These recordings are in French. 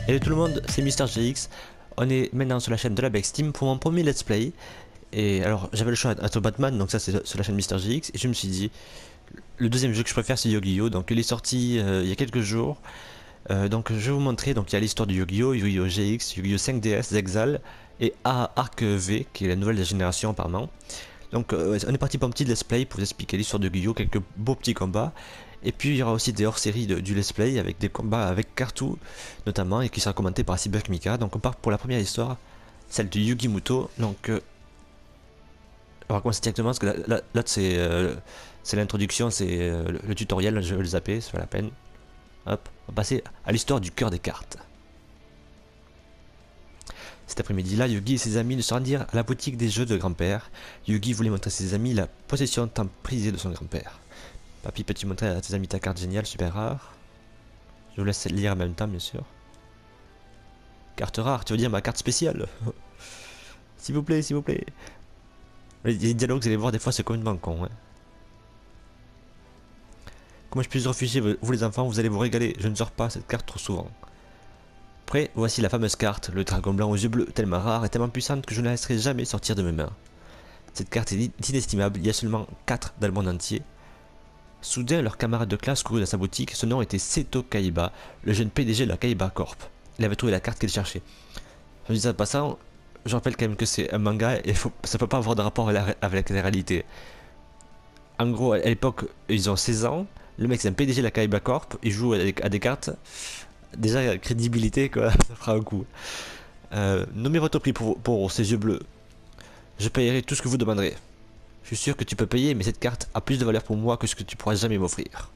Hello tout le monde, c'est MrGX. On est maintenant sur la chaîne de la Bex Team pour mon premier let's play. Et alors j'avais le choix entre Batman, donc ça c'est sur la chaîne MrGX. Et je me suis dit, le deuxième jeu que je préfère c'est Yu-Gi-Oh! Donc il est sorti il y a quelques jours. Donc je vais vous montrer, donc il y a l'histoire du Yu-Gi-Oh! Yu-Gi-Oh! GX, Yu-Gi-Oh! 5DS, Zexal et Arc V qui est la nouvelle génération apparemment. Donc on est parti pour un petit let's play pour vous expliquer l'histoire de Yu-Gi-Oh! Quelques beaux petits combats. Et puis il y aura aussi des hors-séries du let's play avec des combats avec Cartou notamment et qui sera commenté par Cyberk Mika. Donc on part pour la première histoire, celle de Yugi Muto. Donc on va commencer directement parce que là c'est l'introduction, c'est le tutoriel, je vais le zapper, c'est pas la peine. Hop, on va passer à l'histoire du cœur des cartes. Cet après-midi-là, Yugi et ses amis se rendirent à la boutique des jeux de grand-père. Yugi voulait montrer à ses amis la possession tant prisée de son grand-père. Papy, peux-tu montrer à tes amis ta carte géniale, super rare? Je vous laisse lire en même temps, bien sûr. Carte rare, tu veux dire ma carte spéciale? S'il vous plaît, s'il vous plaît. Les dialogues, vous allez voir, des fois, c'est complètement con. Hein. Comment je puis refuser, vous les enfants, vous allez vous régaler. Je ne sors pas cette carte trop souvent. Après, voici la fameuse carte, le dragon blanc aux yeux bleus, tellement rare et tellement puissante que je ne la laisserai jamais sortir de mes mains. Cette carte est inestimable, il y a seulement 4 dans le monde entier. Soudain, leur camarade de classe courut dans sa boutique, son nom était Seto Kaiba, le jeune PDG de la Kaiba Corp. Il avait trouvé la carte qu'il cherchait. Je dis ça en passant, je rappelle quand même que c'est un manga et ça peut pas avoir de rapport avec la réalité. En gros, à l'époque, ils ont 16 ans, le mec c'est un PDG de la Kaiba Corp, il joue à des cartes. Déjà, crédibilité, quoi, ça fera un coup. Nommez votre prix pour ces yeux bleus. Je payerai tout ce que vous demanderez. Je suis sûr que tu peux payer, mais cette carte a plus de valeur pour moi que ce que tu pourras jamais m'offrir.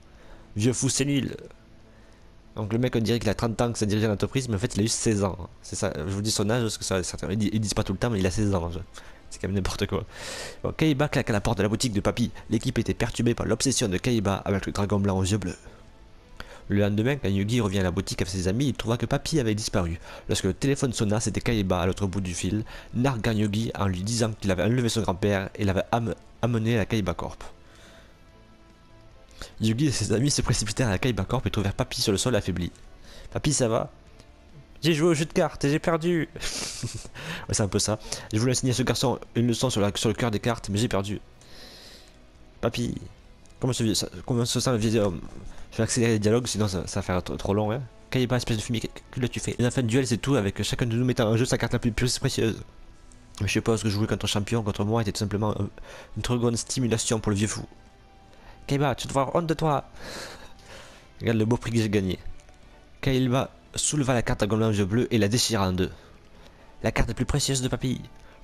Vieux fou sénile. Donc le mec on dirait qu'il a 30 ans que ça dirige l'entreprise, mais en fait il a eu 16 ans. C'est ça, je vous dis son âge parce que ça, ils disent pas tout le temps, mais il a 16 ans. C'est quand même n'importe quoi. Bon, Kaiba claque à la porte de la boutique de Papy. L'équipe était perturbée par l'obsession de Kaiba avec le dragon blanc aux yeux bleus. Le lendemain, quand Yugi revient à la boutique avec ses amis, il trouva que Papy avait disparu. Lorsque le téléphone sonna, c'était Kaiba à l'autre bout du fil, narguant Yugi en lui disant qu'il avait enlevé son grand-père et l'avait amené à la Kaiba Corp. Yugi et ses amis se précipitèrent à la Kaiba Corp et trouvèrent Papy sur le sol affaibli. Papy, ça va? J'ai joué au jeu de cartes et j'ai perdu. Ouais, c'est un peu ça. Je voulais enseigner à ce garçon une leçon sur le cœur des cartes, mais j'ai perdu. Papy, comment se sent le vieil homme? Je vais accélérer les dialogues, sinon ça va faire trop long. Hein. Kaiba, espèce de fumier, que l'as-tu fait? La fin de duel, c'est tout, avec chacun de nous mettant en jeu sa carte la plus précieuse. Mais je suppose que jouer contre un champion, contre moi, était tout simplement une trop grande stimulation pour le vieux fou. Kaiba, tu devrais avoir honte de toi. Regarde le beau prix que j'ai gagné. Kaiba souleva la carte à gobelin aux yeux bleus et la déchira en deux. La carte la plus précieuse de Papy.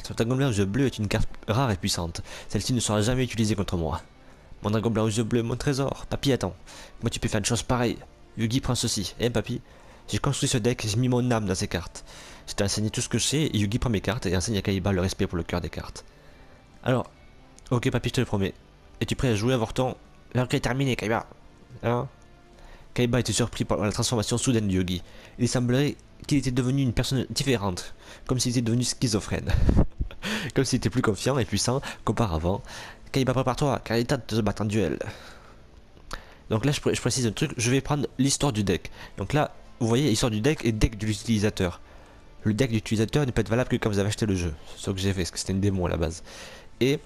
Le dragon blanc aux yeux bleus est une carte rare et puissante. Celle-ci ne sera jamais utilisée contre moi. Mon dragon blanc aux yeux bleus, mon trésor. Papy, attends. Moi, tu peux faire une chose pareille. Yugi, prends ceci. Hein, Papy? J'ai construit ce deck, j'ai mis mon âme dans ces cartes. Je t'ai enseigné tout ce que je sais, et Yugi prend mes cartes et enseigne à Kaiba le respect pour le cœur des cartes. Alors, ok, Papy, je te le promets. Es-tu prêt à jouer, avorton? L'heure est terminée, Kaiba. Hein? Kaiba était surpris par la transformation soudaine de Yugi. Il semblerait qu'il était devenu une personne différente, comme s'il était devenu schizophrène. Comme s'il était plus confiant et puissant qu'auparavant. Kaiba, prépare-toi, car il est temps de se battre en duel. Donc là, je précise un truc, je vais prendre l'histoire du deck. Donc là, vous voyez, l'histoire du deck et deck de l'utilisateur. Le deck de l'utilisateur ne peut être valable que quand vous avez acheté le jeu. C'est ce que j'ai fait, parce que c'était une démo à la base. Et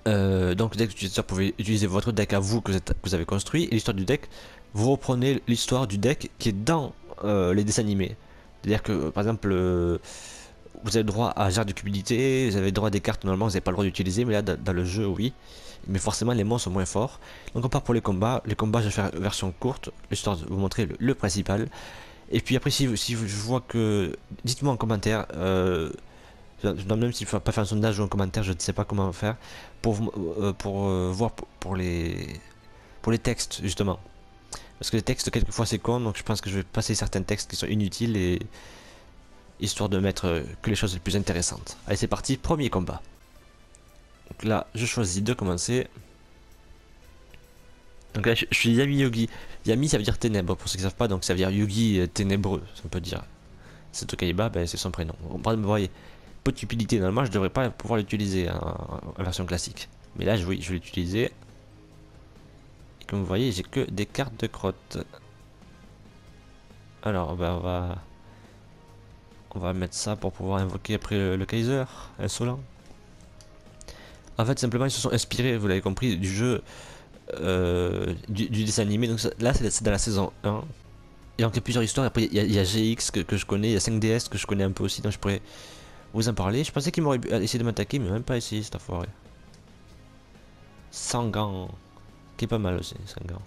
donc le deck de l'utilisateur, vous pouvez utiliser votre deck à vous que vous avez construit. Et l'histoire du deck, vous reprenez l'histoire du deck qui est dans les dessins animés. C'est-à-dire que, par exemple, vous avez le droit à genre de cupidité, vous avez le droit à des cartes normalement vous n'avez pas le droit d'utiliser, mais là dans le jeu oui. Mais forcément les monstres sont moins forts. Donc on part pour les combats. Les combats je vais faire version courte, histoire de vous montrer le principal. Et puis après si je vois que... Dites-moi en commentaire, même s'il ne faut pas faire un sondage ou un commentaire, je ne sais pas comment faire, pour voir pour les textes justement. Parce que les textes quelquefois c'est con, donc je pense que je vais passer certains textes qui sont inutiles et... histoire de mettre que les choses les plus intéressantes. Allez c'est parti, premier combat. Donc là je choisis de commencer. Donc là je suis Yami Yugi. Yami ça veut dire ténèbres pour ceux qui ne savent pas, donc ça veut dire Yugi ténébreux, ça peut dire. Seto Kaiba, ben, c'est son prénom. Vous voyez, peu de stupidité, normalement je devrais pas pouvoir l'utiliser en version classique. Mais là oui, je vais l'utiliser. Et comme vous voyez j'ai que des cartes de crotte. Alors ben, on va On va mettre ça pour pouvoir invoquer après le Kaiser, insolent. En fait, simplement, ils se sont inspirés, vous l'avez compris, du jeu, du dessin animé. Donc là, c'est dans la saison 1. Et donc, il y a plusieurs histoires. Après, il y a GX que je connais, il y a 5DS que je connais un peu aussi, donc je pourrais vous en parler. Je pensais qu'il m'aurait essayé de m'attaquer, mais même pas essayé, cette enfoiré. Sangan, qui est pas mal aussi, Sangan.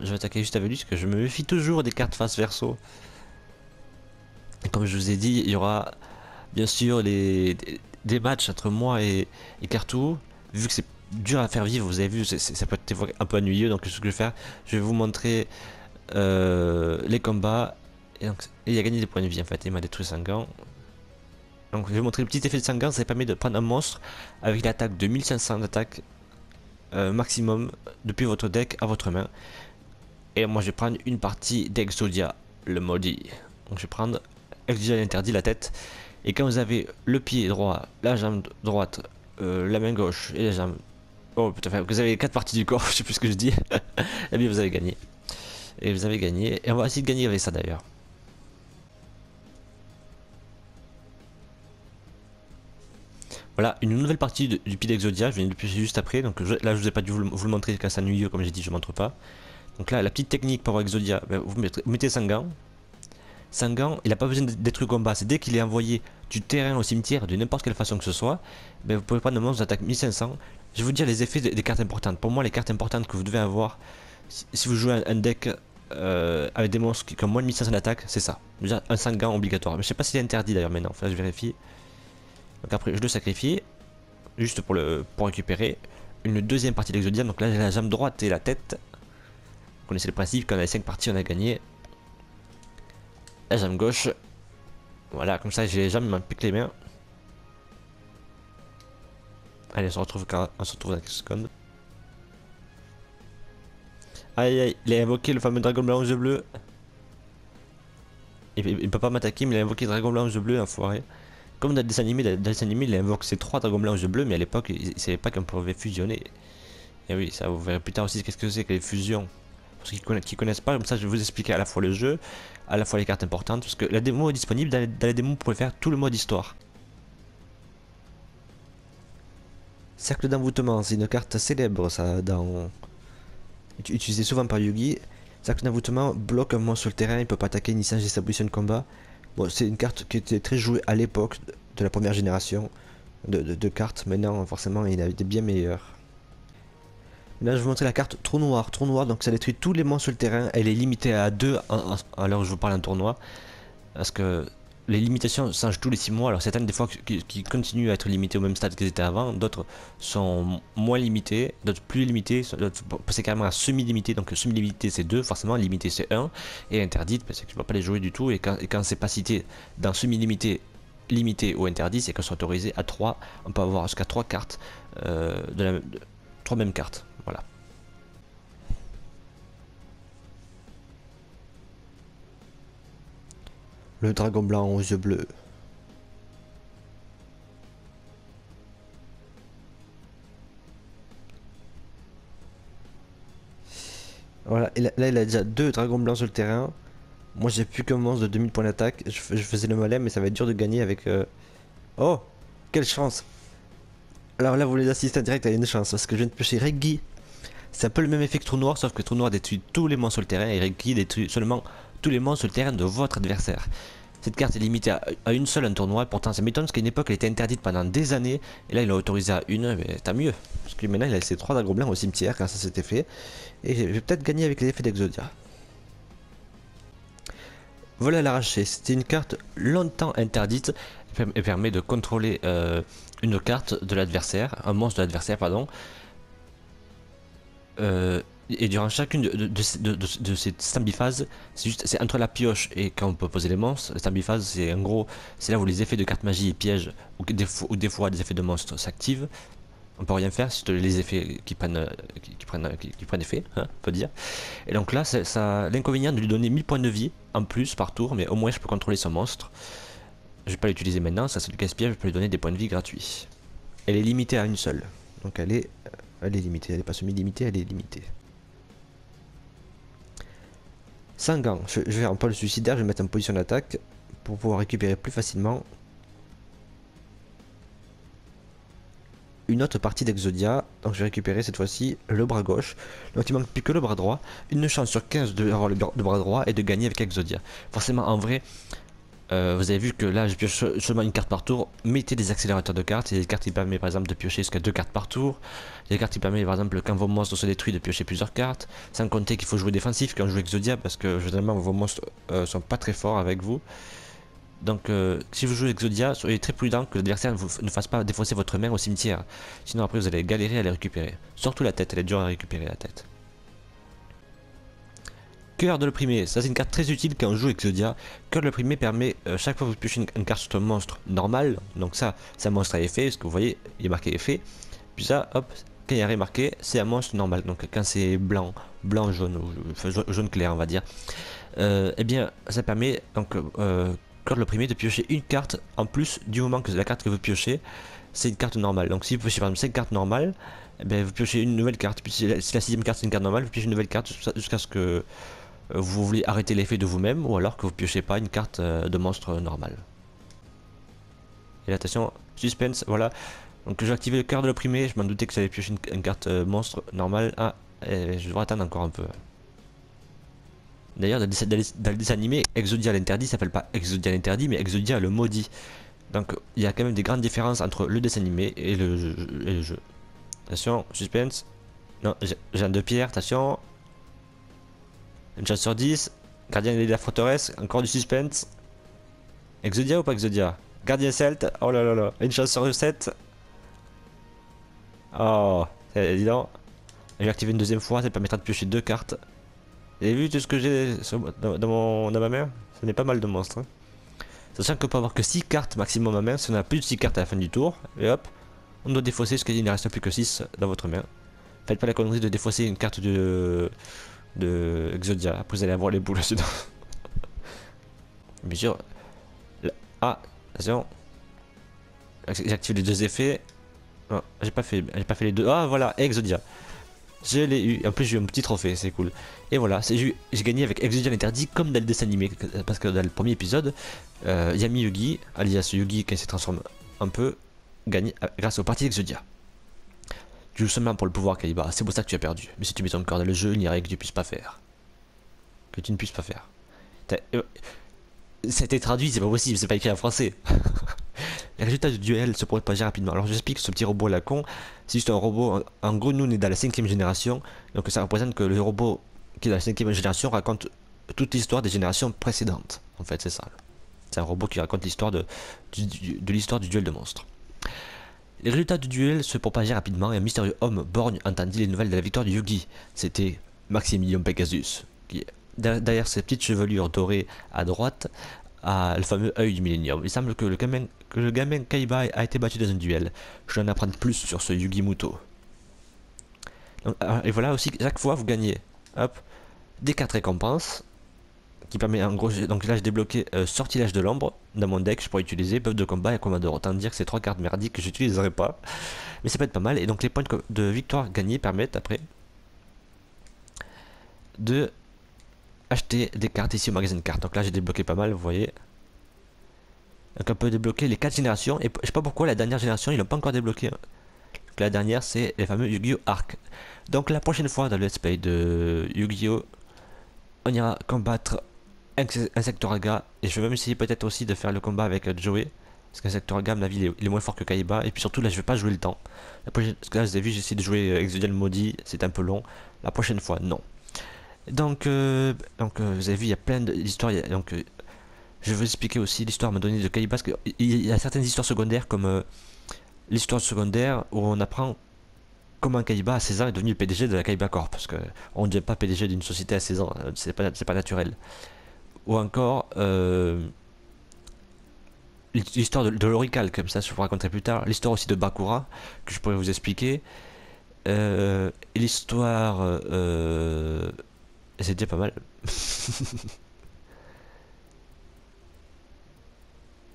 Je vais attaquer juste avec lui, parce que je me méfie toujours des cartes face verso. Et comme je vous ai dit, il y aura bien sûr des matchs entre moi et Cartou. Vu que c'est dur à faire vivre, vous avez vu, ça peut être des fois un peu ennuyeux. Donc ce que je vais faire, je vais vous montrer les combats. Et donc, il a gagné des points de vie en fait, il m'a détruit Sangan. Donc je vais vous montrer le petit effet de Sangan, ça permet de prendre un monstre avec l'attaque de 1500 d'attaque maximum depuis votre deck à votre main. Et moi je vais prendre une partie d'Exodia, le maudit. Donc je vais prendre Exodia l'interdit, la tête. Et quand vous avez le pied droit, la jambe droite, la main gauche et la jambe... Oh putain, vous avez 4 parties du corps, je sais plus ce que je dis. Et bien vous avez gagné. Et vous avez gagné. Et on va essayer de gagner avec ça d'ailleurs. Voilà, une nouvelle partie du pied d'Exodia, je viens de le piocher juste après. Donc là je vous ai pas dû vous le montrer quand c'est ennuyeux, comme j'ai dit, je ne montre pas. Donc là, la petite technique pour avoir Exodia, ben, vous mettez Sangan. Sangan, il n'a pas besoin d'être au combat, c'est dès qu'il est envoyé du terrain au cimetière, de n'importe quelle façon que ce soit, ben vous pouvez prendre un monstre d'attaque 1500. Je vais vous dire les effets des cartes importantes. Pour moi, les cartes importantes que vous devez avoir, si vous jouez un deck avec des monstres qui ont moins de 1500 d'attaque, c'est ça. Déjà, un Sangan obligatoire. Mais je sais pas si c'est interdit d'ailleurs maintenant, enfin je vérifie. Donc après, je le sacrifie, juste pour récupérer une deuxième partie de l'Exodia. Donc là, j'ai la jambe droite et la tête. Vous connaissez le principe, quand on a les 5 parties, on a gagné. La jambe gauche. Voilà, comme ça j'ai les jambes, il m'implique les mains. Allez, on se retrouve dans quelques secondes. Aïe aïe, il a invoqué le fameux dragon blanc aux yeux bleus. Il peut pas m'attaquer, mais il a invoqué le dragon blanc aux yeux bleus, enfoiré. Comme dans le dessin animé, il invoque ces 3 dragons blancs aux yeux bleus, mais à l'époque, il savait pas qu'on pouvait fusionner. Et oui, ça vous verrez plus tard aussi qu'est-ce que c'est que les fusions. Pour ceux qui connaissent pas, comme ça je vais vous expliquer à la fois le jeu, à la fois les cartes importantes, parce que la démo est disponible, dans la démo vous pouvez faire tout le mode histoire. Cercle d'envoûtement, c'est une carte célèbre ça, utilisée souvent par Yugi. Cercle d'envoûtement bloque un monstre sur le terrain, il peut pas attaquer ni changer sa position de combat. Bon, c'est une carte qui était très jouée à l'époque de la première génération de cartes, maintenant forcément il y a des bien meilleures. Là je vais vous montrer la carte trou noir. Trou noir, donc ça détruit tous les monstres sur le terrain. Elle est limitée à 2 à l'heure où je vous parle d'un tournoi. Parce que les limitations changent tous les 6 mois. Alors certaines des fois qui continuent à être limitées au même stade qu'elles étaient avant. D'autres sont moins limitées, d'autres plus limitées. D'autres passer carrément à semi-limité. Donc semi-limité c'est 2, forcément limité c'est 1. Et interdite, parce que tu ne vas pas les jouer du tout. Et quand c'est pas cité dans semi-limité, limité ou interdit, c'est qu'elles sont autorisées à 3. On peut avoir jusqu'à 3 cartes, 3 mêmes cartes. Voilà. Le dragon blanc aux yeux bleus. Voilà, et là il a déjà 2 dragons blancs sur le terrain. Moi j'ai plus qu'un monstre de 2000 points d'attaque. Je faisais le malin, mais ça va être dur de gagner avec... Oh, quelle chance. Alors là vous les assistez en direct, il y a une chance, parce que je viens de piocher Reggie. C'est un peu le même effet que Trou Noir, sauf que Trou Noir détruit tous les monstres sur le terrain et Reggie détruit seulement tous les monstres sur le terrain de votre adversaire. Cette carte est limitée à une seule en tournoi, pourtant ça m'étonne parce qu'à une époque elle était interdite pendant des années, et là il l'a autorisé à une, mais tant mieux. Parce que maintenant il a laissé 3 dragons blancs au cimetière quand ça s'était fait, et je vais peut-être gagner avec les effets d'Exodia. Voilà l'arraché, c'était une carte longtemps interdite, et permet de contrôler une carte de l'adversaire, un monstre de l'adversaire pardon. Et durant chacune de ces stambiphases, c'est entre la pioche et quand on peut poser les monstres. La stambiphase, c'est en gros, c'est là où les effets de cartes magie et pièges, ou des fois des effets de monstres s'activent. On peut rien faire, c'est les effets qui prennent effet, hein, on peut dire. Et donc là, ça l'inconvénient de lui donner 1000 points de vie en plus par tour, mais au moins je peux contrôler son monstre. Je vais pas l'utiliser maintenant, ça c'est du casse-pied, je peux lui donner des points de vie gratuits. Elle est limitée à une seule, donc elle est limitée, elle n'est pas semi-limitée, elle est limitée. Sangan, je vais faire un peu le suicidaire, je vais mettre en position d'attaque pour pouvoir récupérer plus facilement une autre partie d'Exodia. Donc je vais récupérer cette fois-ci le bras gauche. Donc il manque plus que le bras droit. Une chance sur 15 de avoir le bras droit et de gagner avec Exodia. Forcément en vrai, vous avez vu que là je pioche seulement une carte par tour. Mettez des accélérateurs de cartes. Il y a des cartes qui permettent par exemple de piocher jusqu'à 2 cartes par tour. Il y a des cartes qui permettent par exemple quand vos monstres se détruisent de piocher plusieurs cartes. Sans compter qu'il faut jouer défensif quand on joue Exodia parce que généralement vos monstres sont pas très forts avec vous. Donc si vous jouez Exodia, soyez très prudent que l'adversaire ne fasse pas défausser votre main au cimetière. Sinon après vous allez galérer à les récupérer. Surtout la tête, elle est dure à récupérer la tête. Cœur de l'opprimé, ça c'est une carte très utile quand on joue Exodia. Cœur de l'opprimé permet, chaque fois que vous piochez une carte sur un monstre normal, donc ça c'est un monstre à effet, parce que vous voyez, il est marqué effet. Puis ça, hop, quand il y a rien marqué, c'est un monstre normal. Donc quand c'est blanc, jaune, ou enfin, jaune clair on va dire, eh bien ça permet donc cœur de l'opprimé de piocher une carte en plus du moment que la carte que vous piochez, c'est une carte normale. Donc si vous piochez par exemple 5 cartes normales, eh bien, vous piochez une nouvelle carte. Puis si la 6ème carte c'est une carte normale, vous piochez une nouvelle carte jusqu'à ce que vous voulez arrêter l'effet de vous-même, ou alors que vous piochez pas une carte de monstre normal. Et là, attention, suspense, voilà. Donc j'ai activé le cœur de l'opprimé, je m'en doutais que ça allait piocher une carte monstre normale. Ah, je devrais attendre encore un peu. D'ailleurs, dans le dessin animé, Exodia l'interdit s'appelle pas Exodia l'interdit, mais Exodia le maudit. Donc il y a quand même des grandes différences entre le dessin animé et le jeu. Attention, suspense. Non, j'ai un 2 pierres, attention. Une chance sur 10. Gardien de la forteresse, encore du suspense. Exodia ou pas Exodia? Gardien celte, oh là là là. Une chance sur 7. Oh, c'est évident. J'ai activé une deuxième fois, ça permettra de piocher 2 cartes. Vous avez vu tout ce que j'ai dans ma main? Ce n'est pas mal de monstres. Hein. Sachant qu'on peut avoir que 6 cartes maximum à main, si on a plus de 6 cartes à la fin du tour, et hop, on doit défausser jusqu'à il ne reste plus que 6 dans votre main. Faites pas la connerie de défausser une carte de Exodia, après vous allez avoir les boules dedans. Bien sûr. Ah, attention. J'ai activé les 2 effets. Non, j'ai pas fait les deux. Ah voilà, Exodia. Je l'ai eu, en plus j'ai eu un petit trophée, c'est cool. Et voilà, j'ai gagné avec Exodia l'interdit comme dans le dessin animé, parce que dans le premier épisode, Yami Yugi, alias Yugi quand il se transforme un peu, gagne grâce aux parties d'Exodia. Tu joues seulement pour le pouvoir Kaiba, c'est pour ça que tu as perdu. Mais si tu mets ton cœur dans le jeu, il n'y a rien que tu puisses pas faire. Que tu ne puisses pas faire. C'était traduit, c'est pas possible, c'est pas écrit en français. Les résultats du duel se propager rapidement. Alors j'explique ce petit robot là con, c'est juste un robot, en gros nous on est dans la 5ème génération, donc ça représente que le robot qui est dans la 5ème génération raconte toute l'histoire des générations précédentes. En fait c'est ça. C'est un robot qui raconte l'histoire de l'histoire du duel de monstres. Les résultats du duel se propageaient rapidement et un mystérieux homme borgne entendit les nouvelles de la victoire du Yugi. C'était Maximilian Pegasus, qui derrière ses petites chevelures dorées à droite a le fameux œil du Millennium. Il semble que le gamin Kaiba a été battu dans un duel. Je dois en apprendre plus sur ce Yugi Muto. Donc, et voilà aussi, chaque fois vous gagnez hop, des 4 récompenses qui permet en gros, donc là j'ai débloqué Sortilège de l'ombre dans mon deck, je pourrais utiliser Bœuf de combat et Commandeur. Autant dire que c'est 3 cartes merdiques que j'utiliserai pas, mais ça peut être pas mal. Et donc les points de victoire gagnés permettent après de acheter des cartes ici au magasin de cartes. Donc là j'ai débloqué pas mal, vous voyez. Donc on peut débloquer les 4 générations, et je sais pas pourquoi la dernière génération ils l'ont pas encore débloqué. Donc la dernière c'est les fameux Yu-Gi-Oh! Arc. Donc la prochaine fois dans le let's play de Yu-Gi-Oh! On ira combattre Insectoraga, et je vais même essayer peut-être aussi de faire le combat avec Joey, parce qu'Insectoraga à mon avis il est moins fort que Kaiba, et puis surtout là je vais pas jouer le temps. Parce que là vous avez vu, j'ai essayé de jouer Exodia le maudit, c'est un peu long. La prochaine fois non. Donc, vous avez vu il y a plein d'histoires, donc je vais vous expliquer aussi l'histoire à un moment donné de Kaiba, parce qu'il y a certaines histoires secondaires comme l'histoire secondaire où on apprend comment Kaiba à 16 ans est devenu le PDG de la Kaiba Corp, parce qu'on ne devient pas PDG d'une société à 16 ans, c'est pas naturel. Ou encore l'histoire de l'Orical, comme ça je vous raconterai plus tard, l'histoire aussi de Bakura, que je pourrais vous expliquer, et l'histoire... c'est déjà pas mal.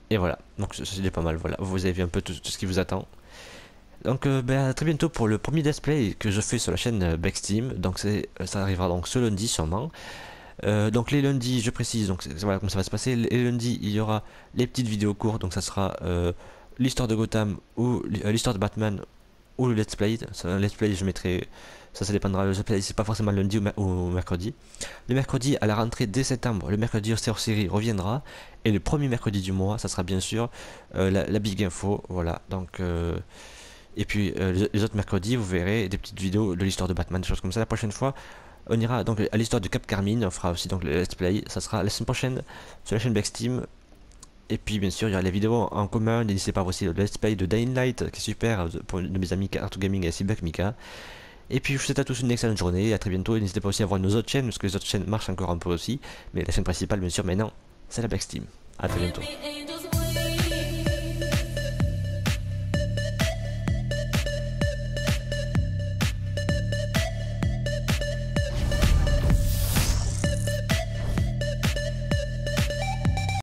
Et voilà, donc c'est déjà pas mal, voilà, vous avez vu un peu tout ce qui vous attend. Donc à très bientôt pour le premier display que je fais sur la chaîne Backsteam, donc ça arrivera donc ce lundi sûrement. Donc les lundis, je précise, donc voilà comment ça va se passer. Les lundis, il y aura les petites vidéos courtes, donc ça sera l'histoire de Gotham ou l'histoire de Batman ou le let's play. Un let's play, je mettrai, ça dépendra. Le let's play, c'est pas forcément lundi ou mercredi. Le mercredi, à la rentrée dès septembre, le mercredi hors série reviendra. Et le premier mercredi du mois, ça sera bien sûr la Big Info. Voilà, donc. Et puis les autres mercredis, vous verrez des petites vidéos de l'histoire de Batman, des choses comme ça. La prochaine fois, on ira donc à l'histoire de Cap Carmine, on fera aussi donc le let's play. Ça sera la semaine prochaine sur la chaîne Backsteam. Et puis bien sûr, il y aura les vidéos en commun. N'hésitez pas aussi le let's play de Dying Light, qui est super pour une de mes amis Arto Gaming et Cyberk Mika. Et puis je vous souhaite à tous une excellente journée, à très bientôt. Et n'hésitez pas aussi à voir nos autres chaînes, parce que les autres chaînes marchent encore un peu aussi. Mais la chaîne principale, bien sûr, maintenant, c'est la Backsteam. À très bientôt.